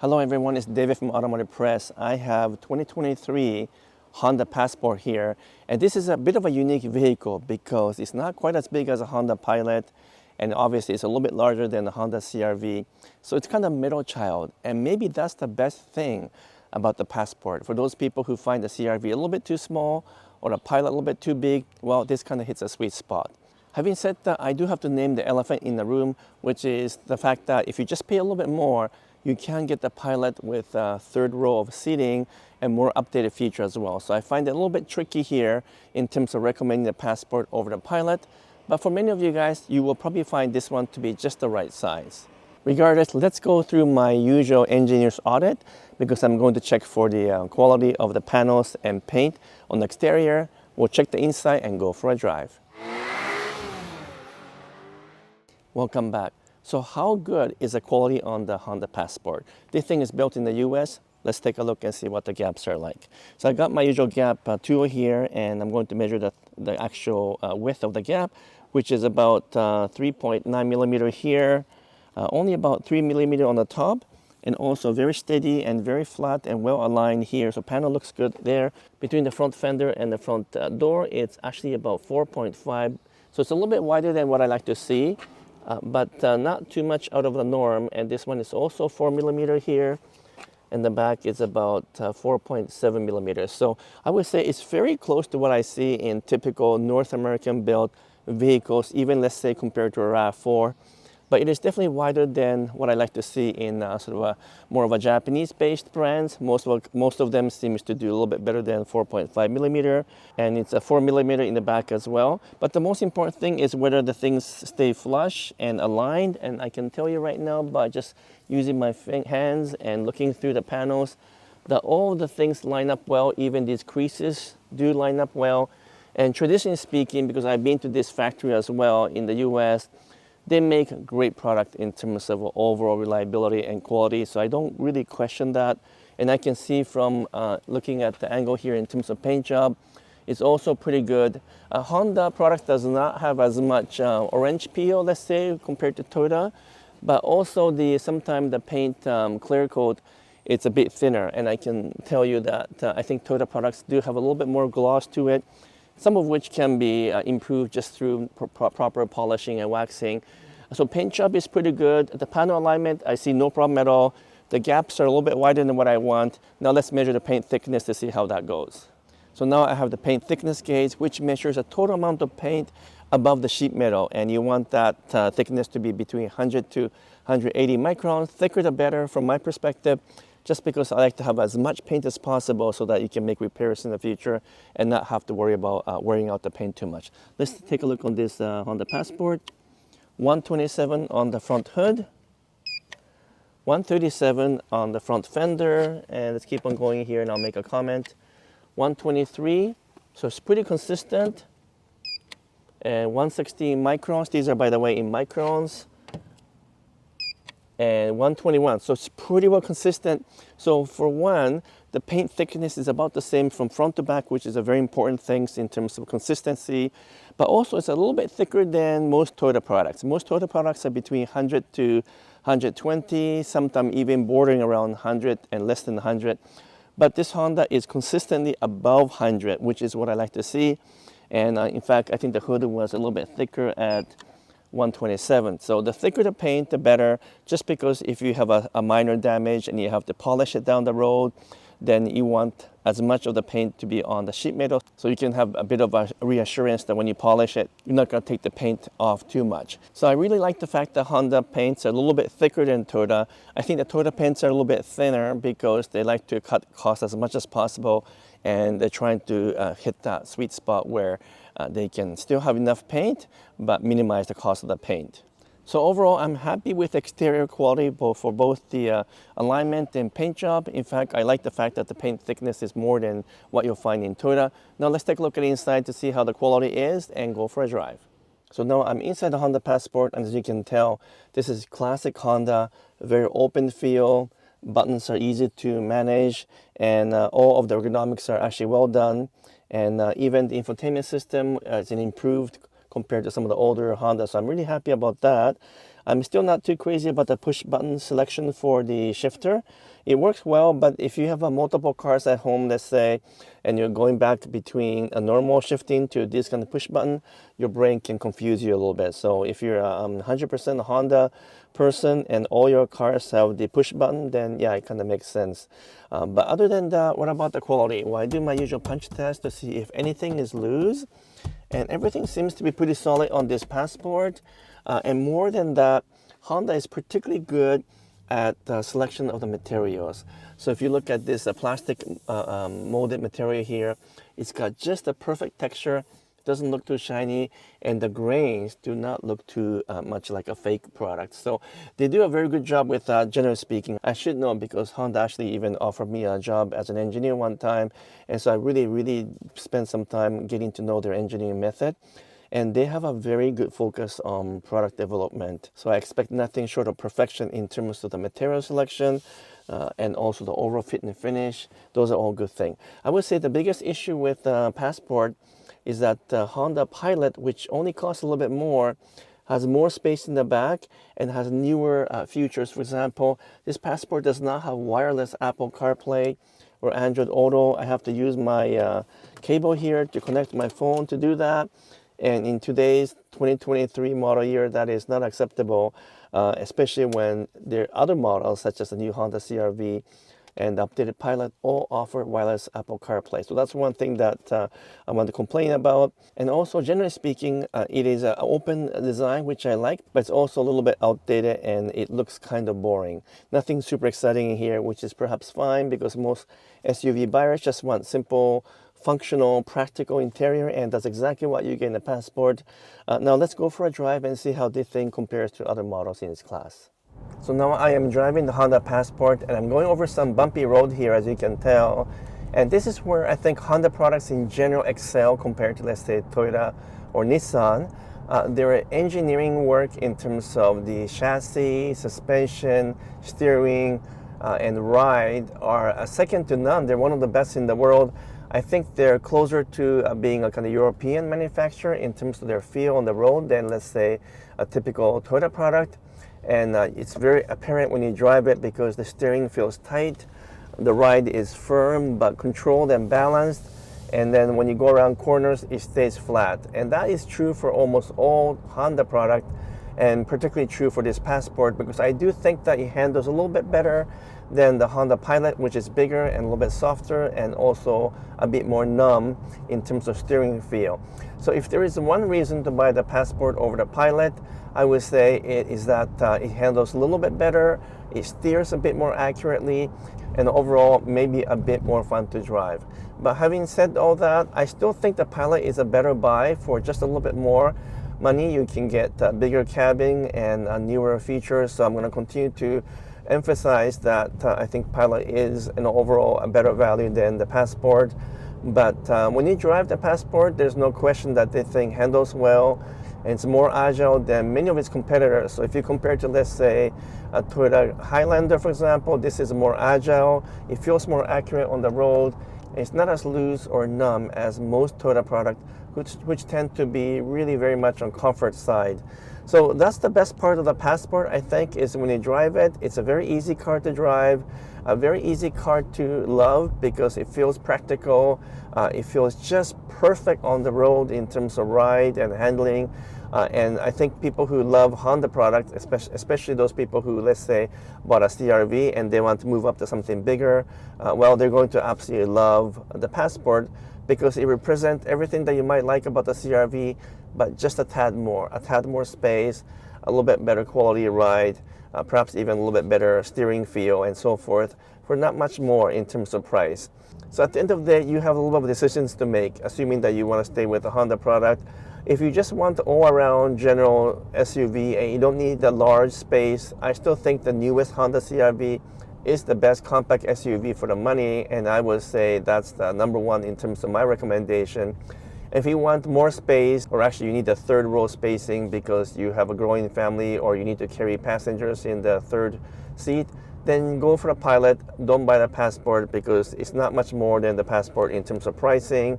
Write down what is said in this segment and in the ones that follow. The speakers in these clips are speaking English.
Hello everyone, it's David from Automotive Press. I have 2023 Honda Passport here, and this is a bit of a unique vehicle because it's not quite as big as a Honda Pilot, and obviously it's a little bit larger than the Honda CR-V. So it's kind of middle child, and maybe that's the best thing about the Passport. For those people who find the CR-V a little bit too small or the Pilot a little bit too big, well, this kind of hits a sweet spot. Having said that, I do have to name the elephant in the room, which is the fact that if you just pay a little bit more, you can get the Pilot with a third row of seating and more updated features as well. So I find it a little bit tricky here in terms of recommending the Passport over the Pilot. But for many of you guys, you will probably find this one to be just the right size. Regardless, let's go through my usual engineer's audit because I'm going to check for the quality of the panels and paint on the exterior. We'll check the inside and go for a drive. Welcome back. So how good is the quality on the Honda Passport? This thing is built in the US. Let's take a look and see what the gaps are like. So I got my usual gap tool here, and I'm going to measure the actual width of the gap, which is about 3.9 millimeter here, only about 3 millimeter on the top, and also very steady and very flat and well aligned here. So panel looks good there. Between the front fender and the front door, it's actually about 4.5. So it's a little bit wider than what I like to see. But not too much out of the norm, and this one is also 4 millimeter here, and the back is about 4.7 millimeters. So I would say it's very close to what I see in typical North American built vehicles, even let's say compared to a RAV4. But it is definitely wider than what I like to see in sort of a more of a Japanese-based brands. Most of them seems to do a little bit better than 4.5 millimeter, and it's a 4 millimeter in the back as well. But the most important thing is whether the things stay flush and aligned, and I can tell you right now by just using my hands and looking through the panels that all the things line up well. Even these creases do line up well. And traditionally speaking, because I've been to this factory as well in the US, they make a great product in terms of overall reliability and quality, so I don't really question that. And I can see from looking at the angle here in terms of paint job, it's also pretty good. Honda product does not have as much orange peel, let's say, compared to Toyota, but also sometimes the paint clear coat, it's a bit thinner, and I can tell you that I think Toyota products do have a little bit more gloss to it, some of which can be improved just through proper polishing and waxing. So paint job is pretty good. The panel alignment, I see no problem at all. The gaps are a little bit wider than what I want. Now let's measure the paint thickness to see how that goes. So now I have the paint thickness gauge, which measures the total amount of paint above the sheet metal, and you want that thickness to be between 100 to 180 microns. Thicker the better from my perspective, just because I like to have as much paint as possible so that you can make repairs in the future and not have to worry about wearing out the paint too much. Let's take a look on this Honda Passport. 127 on the front hood, 137 on the front fender, and let's keep on going here and I'll make a comment. 123, so it's pretty consistent, and 116 microns. These are, by the way, in microns. And 121, so it's pretty well consistent. So for one, the paint thickness is about the same from front to back, which is a very important thing in terms of consistency, but also it's a little bit thicker than most Toyota products. Most Toyota products are between 100 to 120, sometimes even bordering around 100 and less than 100. But this Honda is consistently above 100, which is what I like to see. And in fact, I think the hood was a little bit thicker at 127. So the thicker the paint, the better, just because if you have a minor damage and you have to polish it down the road, then you want as much of the paint to be on the sheet metal so you can have a bit of a reassurance that when you polish it, you're not going to take the paint off too much. So I really like the fact that Honda paints are a little bit thicker than Toyota. I think the Toyota paints are a little bit thinner because they like to cut costs as much as possible, and they're trying to hit that sweet spot where they can still have enough paint but minimize the cost of the paint. So overall, I'm happy with exterior quality for both the alignment and paint job. In fact, I like the fact that the paint thickness is more than what you'll find in Toyota. Now let's take a look at the inside to see how the quality is and go for a drive. So now I'm inside the Honda Passport, and as you can tell, this is classic Honda, very open feel. Buttons are easy to manage, and all of the ergonomics are actually well done. And even the infotainment system is improved compared to some of the older Hondas. So I'm really happy about that. I'm still not too crazy about the push button selection for the shifter. It works well, but if you have multiple cars at home, let's say, and you're going back between a normal shifting to this kind of push button, your brain can confuse you a little bit. So if you're a 100% Honda person and all your cars have the push button, then yeah, it kind of makes sense. But other than that, what about the quality? Well, I do my usual punch test to see if anything is loose, and everything seems to be pretty solid on this Passport. And more than that, Honda is particularly good at the selection of the materials. So if you look at this plastic molded material here, it's got just the perfect texture, doesn't look too shiny, and the grains do not look too much like a fake product. So they do a very good job with generally speaking. I should know because Honda actually even offered me a job as an engineer one time, and so I really spent some time getting to know their engineering method. And they have a very good focus on product development. So I expect nothing short of perfection in terms of the material selection and also the overall fit and finish. Those are all good things. I would say the biggest issue with Passport is that Honda Pilot, which only costs a little bit more, has more space in the back and has newer features. For example, this Passport does not have wireless Apple CarPlay or Android Auto. I have to use my cable here to connect my phone to do that. And in today's 2023 model year, that is not acceptable, especially when there are other models such as the new Honda CR-V and the updated Pilot all offer wireless Apple CarPlay. So that's one thing that I want to complain about. And also, generally speaking, it is an open design, which I like, but it's also a little bit outdated and it looks kind of boring. Nothing super exciting in here, which is perhaps fine because most SUV buyers just want simple, functional, practical interior, and that's exactly what you get in the Passport. Now let's go for a drive and see how this thing compares to other models in its class. So now I am driving the Honda Passport and I'm going over some bumpy road here, as you can tell. And this is where I think Honda products in general excel compared to, let's say, Toyota or Nissan. Their engineering work in terms of the chassis, suspension, steering, and ride are second to none. They're one of the best in the world. I think they're closer to being a kind of European manufacturer in terms of their feel on the road than, let's say, a typical Toyota product. And it's very apparent when you drive it because the steering feels tight, the ride is firm but controlled and balanced, and then when you go around corners, it stays flat. And that is true for almost all Honda product, and particularly true for this Passport because I do think that it handles a little bit better than the Honda Pilot, which is bigger and a little bit softer and also a bit more numb in terms of steering feel. So if there is one reason to buy the Passport over the Pilot, I would say it is that it handles a little bit better, it steers a bit more accurately, and overall maybe a bit more fun to drive. But having said all that, I still think the Pilot is a better buy for just a little bit more money. You can get bigger cabin and newer features, so I'm going to continue to emphasize that I think Pilot is an overall a better value than the Passport. But when you drive the Passport, there's no question that this thing handles well and it's more agile than many of its competitors. So if you compare to, let's say, a Toyota Highlander, for example, this is more agile, it feels more accurate on the road, and it's not as loose or numb as most Toyota products, which tend to be really very much on comfort side. So that's the best part of the Passport, I think, is when you drive it. It's a very easy car to drive, a very easy car to love because it feels practical. It feels just perfect on the road in terms of ride and handling. And I think people who love Honda products, especially those people who, let's say, bought a CR-V and they want to move up to something bigger, well, they're going to absolutely love the Passport because it represents everything that you might like about the CR-V, but just a tad more space, a little bit better quality ride, perhaps even a little bit better steering feel and so forth, for not much more in terms of price. So at the end of the day, you have a little bit of decisions to make, assuming that you want to stay with a Honda product. If you just want the all-around general SUV and you don't need the large space, I still think the newest Honda CR-V is the best compact SUV for the money, and I would say that's the number one in terms of my recommendation. If you want more space, or actually you need the third row spacing because you have a growing family or you need to carry passengers in the third seat, then go for the Pilot. Don't buy the Passport because it's not much more than the Passport in terms of pricing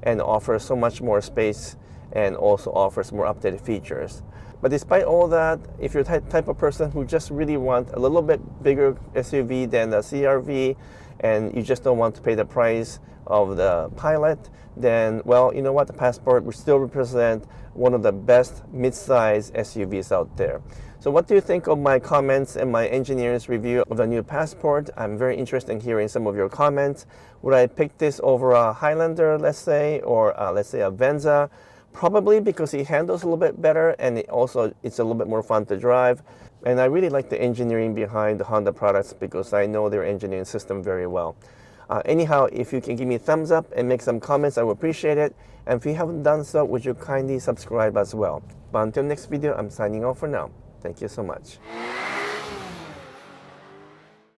and offers so much more space and also offers more updated features. But despite all that, if you're the type of person who just really want a little bit bigger SUV than the CRV, and you just don't want to pay the price of the Pilot, then, well, you know what, the Passport will still represent one of the best mid-size SUVs out there. So what do you think of my comments and my engineer's review of the new Passport? I'm very interested in hearing some of your comments. Would I pick this over a Highlander, let's say, or let's say a Venza? Probably, because it handles a little bit better, and it's a little bit more fun to drive. And I really like the engineering behind the Honda products because I know their engineering system very well. Anyhow, if you can give me a thumbs up and make some comments, I would appreciate it. And if you haven't done so, would you kindly subscribe as well? But until next video, I'm signing off for now. Thank you so much.